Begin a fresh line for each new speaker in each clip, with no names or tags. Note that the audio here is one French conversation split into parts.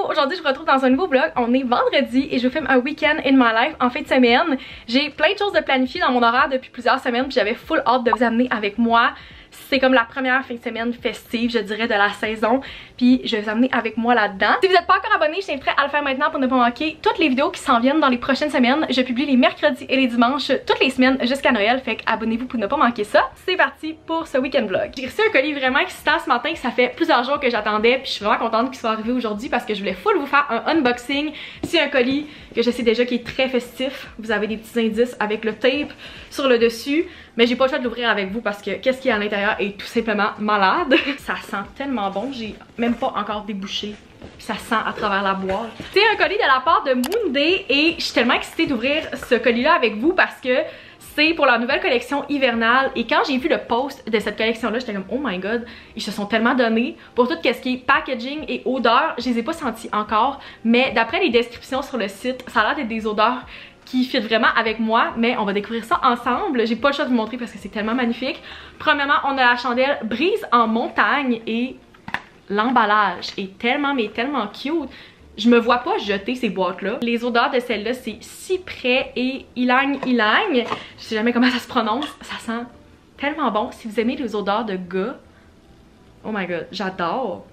aujourd'hui je vous retrouve dans un nouveau vlog. On est vendredi et je vous filme un week-end in my life en fin de semaine. J'ai plein de choses de planifier dans mon horaire depuis plusieurs semaines puis j'avais full hâte de vous amener avec moi. C'est comme la première fin de semaine festive, je dirais, de la saison. Puis je vais vous amener avec moi là-dedans. Si vous n'êtes pas encore abonné, je t'invite à le faire maintenant pour ne pas manquer toutes les vidéos qui s'en viennent dans les prochaines semaines. Je publie les mercredis et les dimanches toutes les semaines jusqu'à Noël. Fait qu'abonnez-vous pour ne pas manquer ça. C'est parti pour ce week-end vlog. J'ai reçu un colis vraiment excitant ce matin que ça fait plusieurs jours que j'attendais. Puis je suis vraiment contente qu'il soit arrivé aujourd'hui parce que je voulais full vous faire un unboxing. C'est un colis que je sais déjà qui est très festif. Vous avez des petits indices avec le tape sur le dessus. Mais j'ai pas le choix de l'ouvrir avec vous parce que qu'est-ce qu'il y a à l'intérieur est tout simplement malade. Ça sent tellement bon, j'ai même pas encore débouché. Ça sent à travers la boîte. C'est un colis de la part de Moonday et je suis tellement excitée d'ouvrir ce colis-là avec vous parce que c'est pour leur nouvelle collection hivernale. Et quand j'ai vu le post de cette collection-là, j'étais comme oh my god, ils se sont tellement donnés pour tout ce qui est packaging et odeur. Je les ai pas sentis encore, mais d'après les descriptions sur le site, ça a l'air d'être des odeurs qui fit vraiment avec moi, mais on va découvrir ça ensemble. J'ai pas le choix de vous montrer parce que c'est tellement magnifique. Premièrement, on a la chandelle Brise en montagne et l'emballage est tellement mais tellement cute. Je me vois pas jeter ces boîtes-là. Les odeurs de celle-là, c'est cyprès et ylang ylang. Je sais jamais comment ça se prononce. Ça sent tellement bon. Si vous aimez les odeurs de gars, oh my god, j'adore.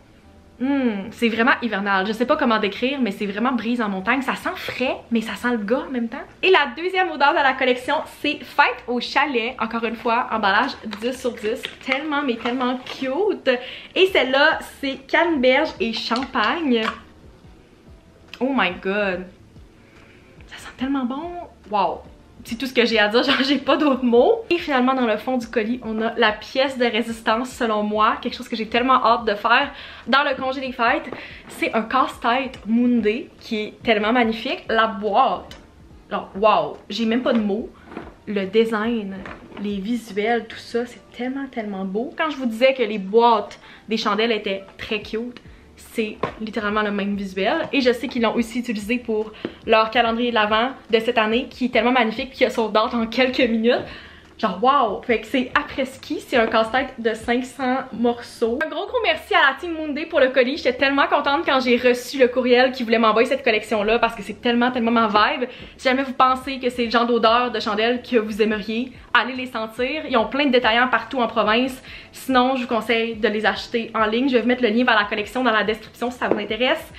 C'est vraiment hivernal. Je sais pas comment décrire, mais c'est vraiment Brise en montagne. Ça sent frais, mais ça sent le gars en même temps. Et la deuxième odeur de la collection, c'est Fête au chalet. Encore une fois, emballage 10 sur 10. Tellement, mais tellement cute. Et celle-là, c'est canneberge et champagne. Oh my god. Ça sent tellement bon. Wow. C'est tout ce que j'ai à dire, genre j'ai pas d'autres mots. Et finalement dans le fond du colis, on a la pièce de résistance selon moi, quelque chose que j'ai tellement hâte de faire dans le congé des fêtes. C'est un casse-tête Moonday qui est tellement magnifique. La boîte, genre wow, j'ai même pas de mots. Le design, les visuels, tout ça, c'est tellement beau. Quand je vous disais que les boîtes des chandelles étaient très cute, c'est littéralement le même visuel et je sais qu'ils l'ont aussi utilisé pour leur calendrier de l'Avent de cette année qui est tellement magnifique puis qui a sold out en quelques minutes. Genre wow! Fait que c'est après-ski, c'est un casse-tête de 500 morceaux. Un gros merci à la team Moonday pour le colis. J'étais tellement contente quand j'ai reçu le courriel qui voulait m'envoyer cette collection-là parce que c'est tellement ma vibe. Si jamais vous pensez que c'est le genre d'odeur de chandelle que vous aimeriez, allez les sentir. Ils ont plein de détaillants partout en province. Sinon, je vous conseille de les acheter en ligne. Je vais vous mettre le lien vers la collection dans la description si ça vous intéresse.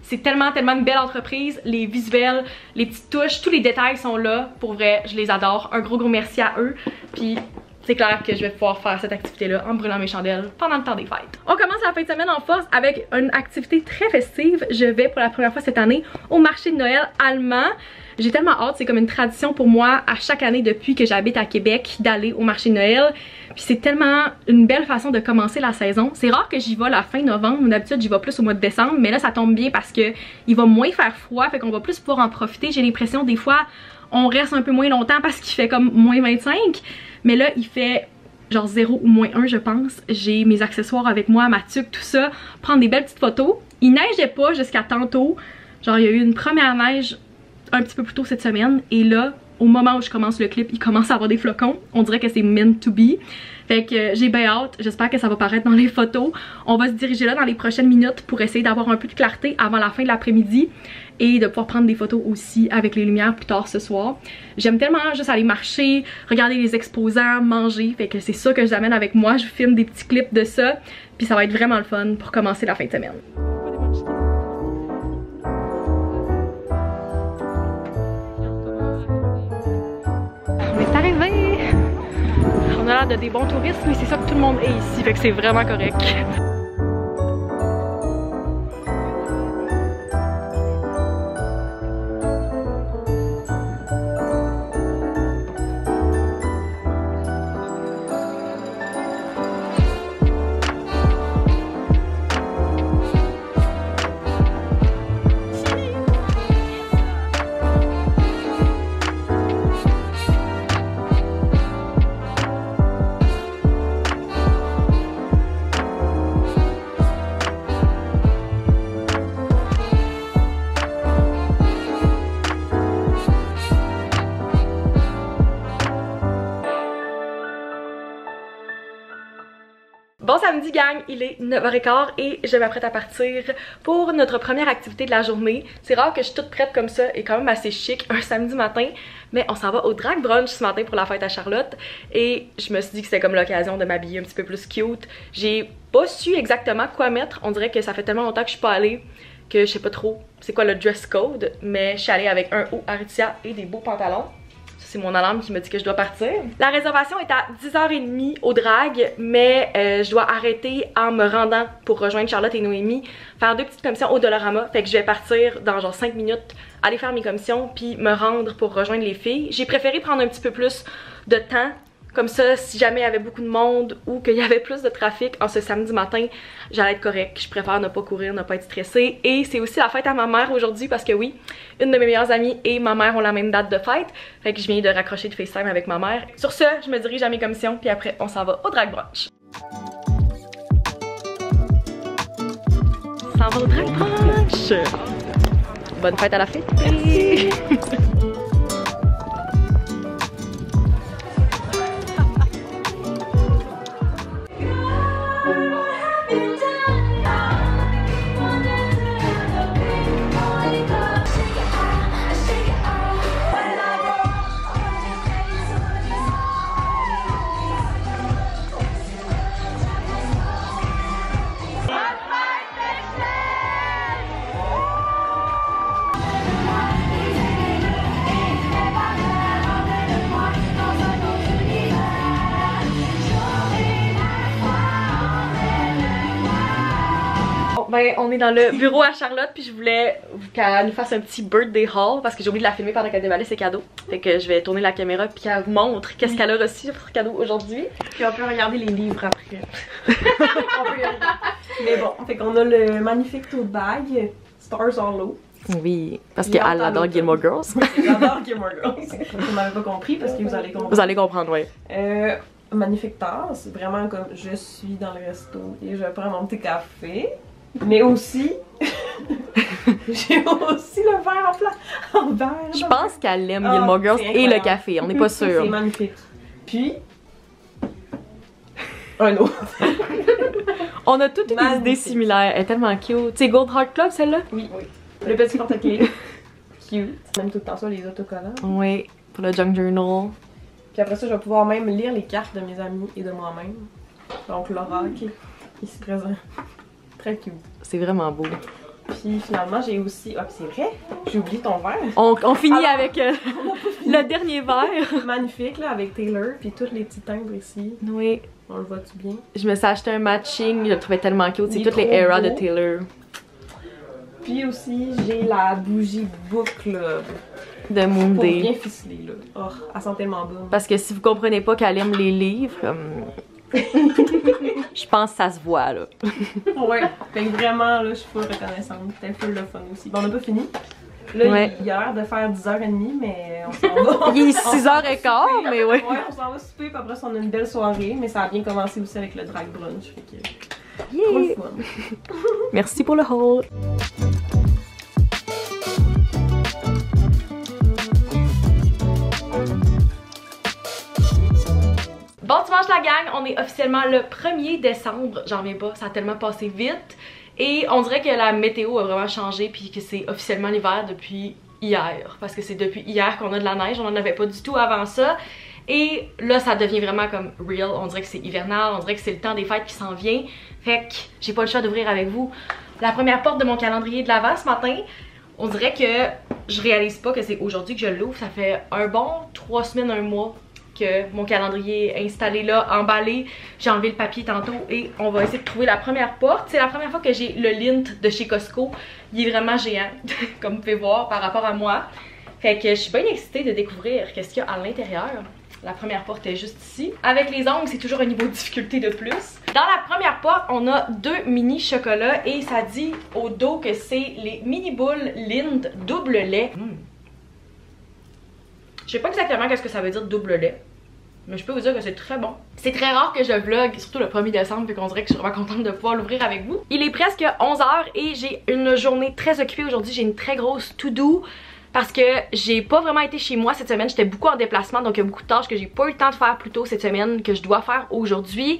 C'est tellement une belle entreprise, les visuels, les petites touches, tous les détails sont là. Pour vrai, je les adore. Un gros merci à eux. Puis c'est clair que je vais pouvoir faire cette activité-là en brûlant mes chandelles pendant le temps des fêtes. On commence la fin de semaine en force avec une activité très festive. Je vais pour la première fois cette année au marché de Noël allemand. J'ai tellement hâte, c'est comme une tradition pour moi à chaque année depuis que j'habite à Québec d'aller au marché de Noël. Puis c'est tellement une belle façon de commencer la saison. C'est rare que j'y vais la fin novembre, d'habitude j'y vais plus au mois de décembre, mais là ça tombe bien parce que il va moins faire froid, fait qu'on va plus pouvoir en profiter. J'ai l'impression des fois on reste un peu moins longtemps parce qu'il fait comme moins 25, mais là il fait genre 0 ou moins 1 je pense. J'ai mes accessoires avec moi, ma tuque, tout ça, prendre des belles petites photos. Il neigeait pas jusqu'à tantôt, genre il y a eu une première neige un petit peu plus tôt cette semaine et là au moment où je commence le clip il commence à avoir des flocons, on dirait que c'est meant to be. Fait que j'ai bien hâte, j'espère que ça va paraître dans les photos. On va se diriger là dans les prochaines minutes pour essayer d'avoir un peu de clarté avant la fin de l'après-midi et de pouvoir prendre des photos aussi avec les lumières plus tard ce soir. J'aime tellement juste aller marcher, regarder les exposants, manger, fait que c'est ça que je vous amène avec moi. Je vous filme des petits clips de ça puis ça va être vraiment le fun pour commencer la fin de semaine. On a l'air de des bons touristes, mais c'est ça que tout le monde est ici, fait que c'est vraiment correct. Bon samedi gang, il est 9h15 et je m'apprête à partir pour notre première activité de la journée. C'est rare que je suis toute prête comme ça et quand même assez chic un samedi matin, mais on s'en va au drag brunch ce matin pour la fête à Charlotte et je me suis dit que c'était comme l'occasion de m'habiller un petit peu plus cute. J'ai pas su exactement quoi mettre, on dirait que ça fait tellement longtemps que je suis pas allée que je sais pas trop c'est quoi le dress code, mais je suis allée avec un haut Aritzia et des beaux pantalons. C'est mon alarme qui me dit que je dois partir. La réservation est à 10h30 au drag, mais je dois arrêter en me rendant pour rejoindre Charlotte et Noémie, faire 2 petites commissions au Dollarama. Fait que je vais partir dans genre 5 minutes, aller faire mes commissions, puis me rendre pour rejoindre les filles. J'ai préféré prendre un petit peu plus de temps. Comme ça, si jamais il y avait beaucoup de monde ou qu'il y avait plus de trafic en ce samedi matin, j'allais être correcte. Je préfère ne pas courir, ne pas être stressée. Et c'est aussi la fête à ma mère aujourd'hui parce que oui, une de mes meilleures amies et ma mère ont la même date de fête. Fait que je viens de raccrocher de FaceTime avec ma mère. Sur ce, je me dirige à mes commissions puis après on s'en va au drag brunch. On s'en va au drag brunch! Bonne fête à la fête! Ben, on est dans le bureau à Charlotte puis je voulais qu'elle nous fasse un petit birthday haul parce que j'ai oublié de la filmer pendant qu'elle déballait ses cadeaux. Fait que je vais tourner la caméra puis qu'elle vous montre qu'est-ce qu'elle a reçu pour cadeau aujourd'hui.
Puis on peut regarder les livres après. On peut y aller. Mais bon, fait qu'on a le magnifique tote bag Stars Hollow.
Oui, parce qu'elle adore Gilmore Girls.
J'adore Gilmore Girls. Vous m'avez pas compris parce que vous allez comprendre.
Vous allez comprendre, oui.
Magnifique tasse, vraiment comme je suis dans le resto et je prends mon petit café. Mais aussi, j'ai aussi le verre en verre.
Je pense qu'elle aime Gilmore Girls et le café, on n'est pas sûr.
C'est magnifique. Puis, un autre.
On a toutes des idées similaires, elle est tellement cute. C'est Gold Heart Club celle-là?
Oui, oui. Le petit porte-clés. Cute. Même tout le temps ça, les autocollants.
Oui, pour le Junk Journal.
Puis après ça, je vais pouvoir même lire les cartes de mes amis et de moi-même. Donc Laura qui est ici présent. Très cute.
C'est vraiment beau.
Puis finalement, j'ai aussi... Ah, c'est vrai, j'ai oublié ton verre.
On finit avec le dernier verre.
Magnifique, là, avec Taylor. Puis tous les petits timbres ici.
Oui.
On le voit-tu bien?
Je me suis acheté un matching, je le trouvais tellement cute. C'est toutes les eras de Taylor.
Puis aussi, j'ai la bougie Book Club.
De Moon Day.
Pour bien ficeler, là. Oh, elle sent tellement bonne.
Parce que si vous comprenez pas qu'elle aime les livres, je pense que ça se voit, là.
Ouais, fait que vraiment, là, je suis full reconnaissante. C'était full le fun aussi. Bon, on n'a pas fini. Là, il a l'air de faire 10h30, mais on s'en va.
Il est 6h15, mais ouais.
Ouais, on s'en va souper, puis après ça, on a une belle soirée. Mais ça a bien commencé aussi avec le drag brunch. Fait que... trop le fun.
Merci pour le haul. Bon dimanche la gang, on est officiellement le 1er décembre, j'en reviens pas, ça a tellement passé vite et on dirait que la météo a vraiment changé puis que c'est officiellement l'hiver depuis hier parce que c'est depuis hier qu'on a de la neige, on en avait pas du tout avant ça et là ça devient vraiment comme real, on dirait que c'est hivernal, on dirait que c'est le temps des fêtes qui s'en vient, fait que j'ai pas le choix d'ouvrir avec vous la première porte de mon calendrier de l'Avent ce matin. On dirait que je réalise pas que c'est aujourd'hui que je l'ouvre, ça fait un bon 3 semaines, 1 mois que mon calendrier est installé là, emballé. J'ai enlevé le papier tantôt et on va essayer de trouver la première porte. C'est la première fois que j'ai le lint de chez Costco. Il est vraiment géant, comme vous pouvez voir, par rapport à moi. Fait que je suis bien excitée de découvrir qu'est-ce qu'il y a à l'intérieur. La première porte est juste ici. Avec les ongles, c'est toujours un niveau de difficulté de plus. Dans la première porte, on a 2 mini chocolats et ça dit au dos que c'est les mini boules Lindt double lait. Je sais pas exactement qu'est-ce que ça veut dire double lait, mais je peux vous dire que c'est très bon. C'est très rare que je vlog, surtout le 1er décembre, puis qu'on dirait que je suis vraiment contente de pouvoir l'ouvrir avec vous. Il est presque 11h et j'ai une journée très occupée aujourd'hui. J'ai une très grosse to-do parce que j'ai pas vraiment été chez moi cette semaine. J'étais beaucoup en déplacement, donc il y a beaucoup de tâches que j'ai pas eu le temps de faire plus tôt cette semaine que je dois faire aujourd'hui.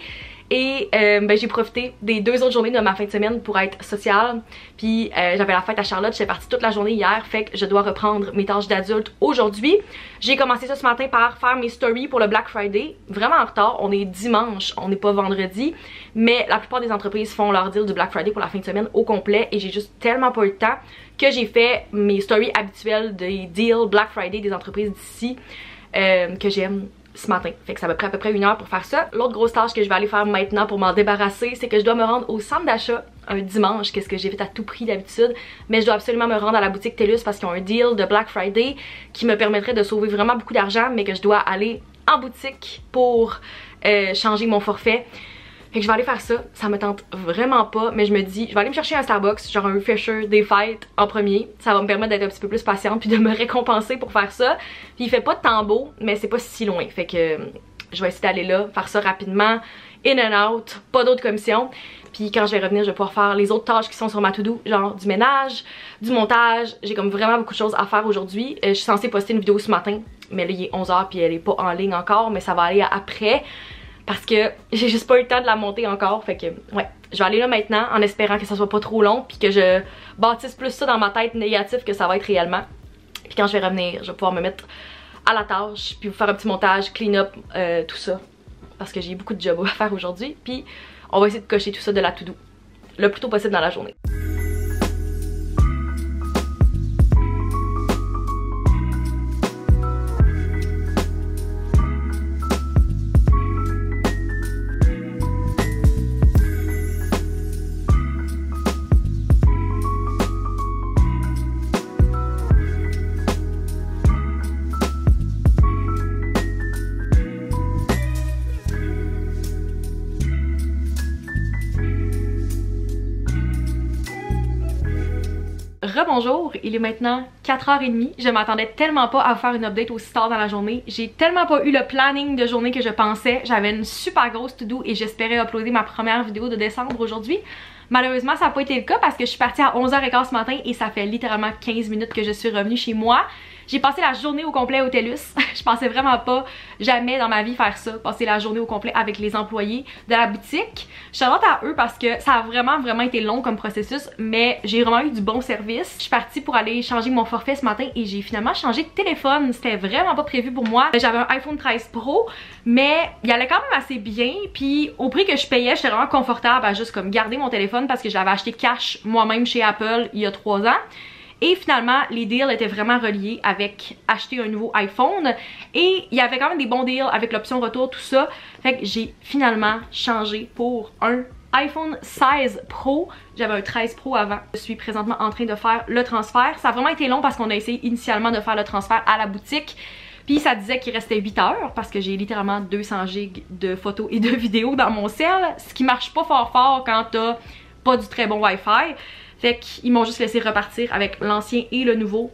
Et ben, j'ai profité des 2 autres journées de ma fin de semaine pour être sociale. Puis j'avais la fête à Charlotte, j'étais partie toute la journée hier, fait que je dois reprendre mes tâches d'adulte aujourd'hui. J'ai commencé ça ce matin par faire mes stories pour le Black Friday. Vraiment en retard, on est dimanche, on n'est pas vendredi. Mais la plupart des entreprises font leur deal du Black Friday pour la fin de semaine au complet. Et j'ai juste tellement pas eu le temps que j'ai fait mes stories habituelles des deals Black Friday des entreprises d'ici que j'aime ce matin. Fait que ça m'a pris à peu près 1 heure pour faire ça. L'autre grosse tâche que je vais aller faire maintenant pour m'en débarrasser, c'est que je dois me rendre au centre d'achat un dimanche, qu'est-ce que j'ai fait à tout prix d'habitude, mais je dois absolument me rendre à la boutique TELUS parce qu'ils ont un deal de Black Friday qui me permettrait de sauver vraiment beaucoup d'argent, mais que je dois aller en boutique pour changer mon forfait. Fait que je vais aller faire ça, ça me tente vraiment pas, mais je me dis, je vais aller me chercher un Starbucks, genre un refresher des fêtes en premier. Ça va me permettre d'être un petit peu plus patiente puis de me récompenser pour faire ça. Puis il fait pas de temps beau, mais c'est pas si loin. Fait que je vais essayer d'aller là, faire ça rapidement, in and out, pas d'autres commissions. Puis quand je vais revenir, je vais pouvoir faire les autres tâches qui sont sur ma to-do, genre du ménage, du montage. J'ai comme vraiment beaucoup de choses à faire aujourd'hui. Je suis censée poster une vidéo ce matin, mais là il est 11h puis elle est pas en ligne encore, mais ça va aller après. Parce que j'ai juste pas eu le temps de la monter encore, fait que ouais, je vais aller là maintenant en espérant que ça soit pas trop long puis que je bâtisse plus ça dans ma tête négative que ça va être réellement. Puis quand je vais revenir, je vais pouvoir me mettre à la tâche puis vous faire un petit montage, clean up, tout ça. Parce que j'ai beaucoup de job à faire aujourd'hui, puis on va essayer de cocher tout ça de la to-do le plus tôt possible dans la journée. Rebonjour, il est maintenant 4h30. Je m'attendais tellement pas à faire une update aussi tard dans la journée. J'ai tellement pas eu le planning de journée que je pensais. J'avais une super grosse to-do et j'espérais uploader ma première vidéo de décembre aujourd'hui. Malheureusement, ça n'a pas été le cas parce que je suis partie à 11h15 ce matin et ça fait littéralement 15 minutes que je suis revenue chez moi. J'ai passé la journée au complet au TELUS. Je pensais vraiment pas jamais dans ma vie faire ça, passer la journée au complet avec les employés de la boutique. Je suis contente à eux parce que ça a vraiment été long comme processus, mais j'ai vraiment eu du bon service. Je suis partie pour aller changer mon forfait ce matin et j'ai finalement changé de téléphone. C'était vraiment pas prévu pour moi. J'avais un iPhone 13 Pro, mais il allait quand même assez bien. Puis au prix que je payais, j'étais vraiment confortable à juste comme garder mon téléphone parce que je l'avais acheté cash moi-même chez Apple il y a 3 ans. Et finalement, les deals étaient vraiment reliés avec acheter un nouveau iPhone. Et il y avait quand même des bons deals avec l'option retour, tout ça. Fait que j'ai finalement changé pour un iPhone 16 Pro. J'avais un 13 Pro avant. Je suis présentement en train de faire le transfert. Ça a vraiment été long parce qu'on a essayé initialement de faire le transfert à la boutique. Puis ça disait qu'il restait 8 heures parce que j'ai littéralement 200 gigs de photos et de vidéos dans mon cell. Ce qui marche pas fort quand t'as pas du très bon Wi-Fi. Fait qu'ils m'ont juste laissé repartir avec l'ancien et le nouveau.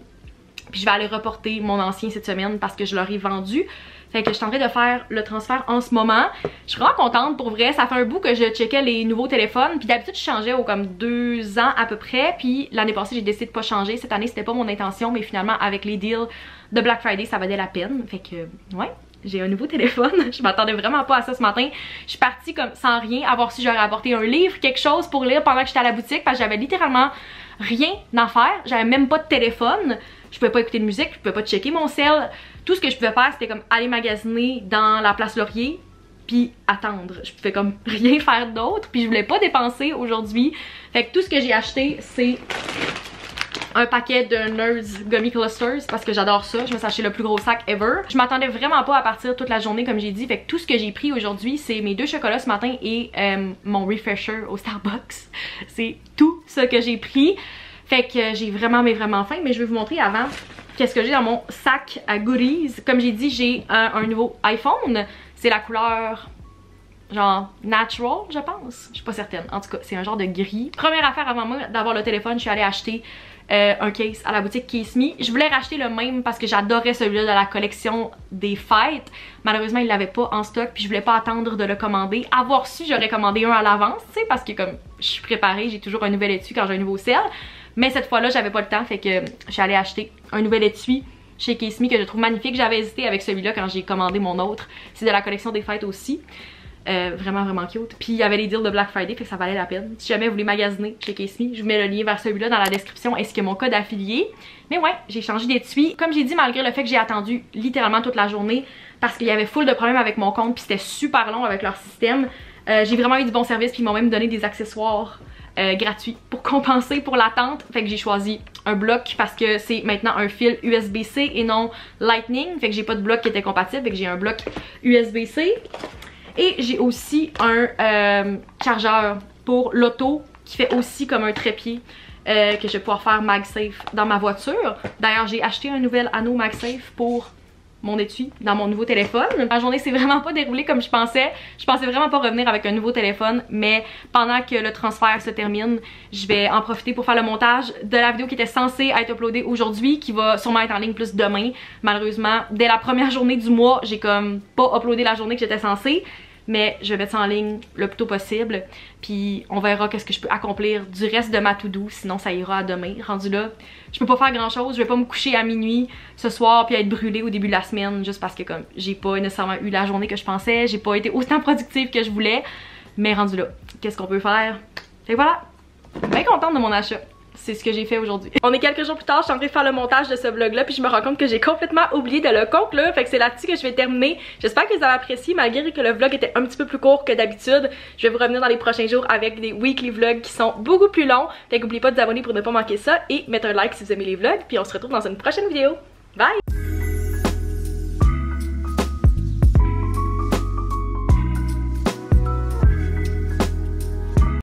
Puis je vais aller reporter mon ancien cette semaine parce que je leur ai vendu. Fait que je suis en train de faire le transfert en ce moment. Je suis vraiment contente pour vrai. Ça fait un bout que je checkais les nouveaux téléphones. Puis d'habitude je changeais aux comme 2 ans à peu près. Puis l'année passée j'ai décidé de pas changer. Cette année c'était pas mon intention. Mais finalement avec les deals de Black Friday ça valait la peine. Fait que ouais. J'ai un nouveau téléphone, je m'attendais vraiment pas à ça ce matin. Je suis partie comme sans rien, à voir si j'aurais apporté un livre, quelque chose pour lire pendant que j'étais à la boutique parce que j'avais littéralement rien à faire. J'avais même pas de téléphone, je pouvais pas écouter de musique, je pouvais pas checker mon cell. Tout ce que je pouvais faire c'était comme aller magasiner dans la place Laurier puis attendre. Je pouvais comme rien faire d'autre puis je voulais pas dépenser aujourd'hui. Fait que tout ce que j'ai acheté c'est un paquet de Nerds Gummy Clusters parce que j'adore ça. Je me suis acheté le plus gros sac ever. Je m'attendais vraiment pas à partir toute la journée comme j'ai dit. Fait que tout ce que j'ai pris aujourd'hui c'est mes 2 chocolats ce matin et mon refresher au Starbucks. C'est tout ce que j'ai pris. Fait que j'ai vraiment faim. Mais je vais vous montrer avant qu'est-ce que j'ai dans mon sac à goodies. Comme j'ai dit j'ai un nouveau iPhone. C'est la couleur genre natural je pense. Je suis pas certaine. En tout cas c'est un genre de gris. Première affaire avant moi d'avoir le téléphone, je suis allée acheter un case à la boutique Case Me. Je voulais racheter le même parce que j'adorais celui-là de la collection des fêtes. Malheureusement, il l'avait pas en stock puis je voulais pas attendre de le commander. Avoir su, j'aurais commandé un à l'avance, tu sais, parce que comme je suis préparée, j'ai toujours un nouvel étui quand j'ai un nouveau sel. Mais cette fois-là, j'avais pas le temps, fait que je suis allée acheter un nouvel étui chez Case Me que je trouve magnifique. J'avais hésité avec celui-là quand j'ai commandé mon autre. C'est de la collection des fêtes aussi. Vraiment vraiment cute. Puis il y avait les deals de Black Friday, fait que ça valait la peine. Si jamais vous voulez magasiner chez Case Me, je vous mets le lien vers celui-là dans la description ainsi que mon code affilié. Mais ouais, j'ai changé d'étui. Comme j'ai dit, malgré le fait que j'ai attendu littéralement toute la journée parce qu'il y avait full de problèmes avec mon compte puis c'était super long avec leur système, j'ai vraiment eu du bon service puis ils m'ont même donné des accessoires gratuits pour compenser pour l'attente. Fait que j'ai choisi un bloc parce que c'est maintenant un fil USB-C et non Lightning. Fait que j'ai pas de bloc qui était compatible, fait que j'ai un bloc USB-C. Et j'ai aussi un chargeur pour l'auto qui fait aussi comme un trépied que je vais pouvoir faire MagSafe dans ma voiture. D'ailleurs, j'ai acheté un nouvel anneau MagSafe pour mon étui dans mon nouveau téléphone. La journée s'est vraiment pas déroulée comme je pensais. Je pensais vraiment pas revenir avec un nouveau téléphone, mais pendant que le transfert se termine, je vais en profiter pour faire le montage de la vidéo qui était censée être uploadée aujourd'hui, qui va sûrement être en ligne plus demain. Malheureusement, dès la première journée du mois, j'ai comme pas uploadé la journée que j'étais censée. Mais je vais mettre ça en ligne le plus tôt possible. Puis on verra qu'est-ce que je peux accomplir du reste de ma to-do. Sinon ça ira à demain. Rendu là, je peux pas faire grand chose. Je vais pas me coucher à minuit ce soir puis être brûlée au début de la semaine. Juste parce que comme j'ai pas nécessairement eu la journée que je pensais. J'ai pas été autant productive que je voulais. Mais rendu là, qu'est-ce qu'on peut faire? Et voilà, bien contente de mon achat. C'est ce que j'ai fait aujourd'hui. On est quelques jours plus tard, je suis en train de faire le montage de ce vlog là puis je me rends compte que j'ai complètement oublié de le conclure, fait que c'est là-dessus que je vais terminer. J'espère que vous avez apprécié malgré que le vlog était un petit peu plus court que d'habitude. Je vais vous revenir dans les prochains jours avec des weekly vlogs qui sont beaucoup plus longs, fait qu'oubliez pas de vous abonner pour ne pas manquer ça et mettre un like si vous aimez les vlogs, puis on se retrouve dans une prochaine vidéo. Bye!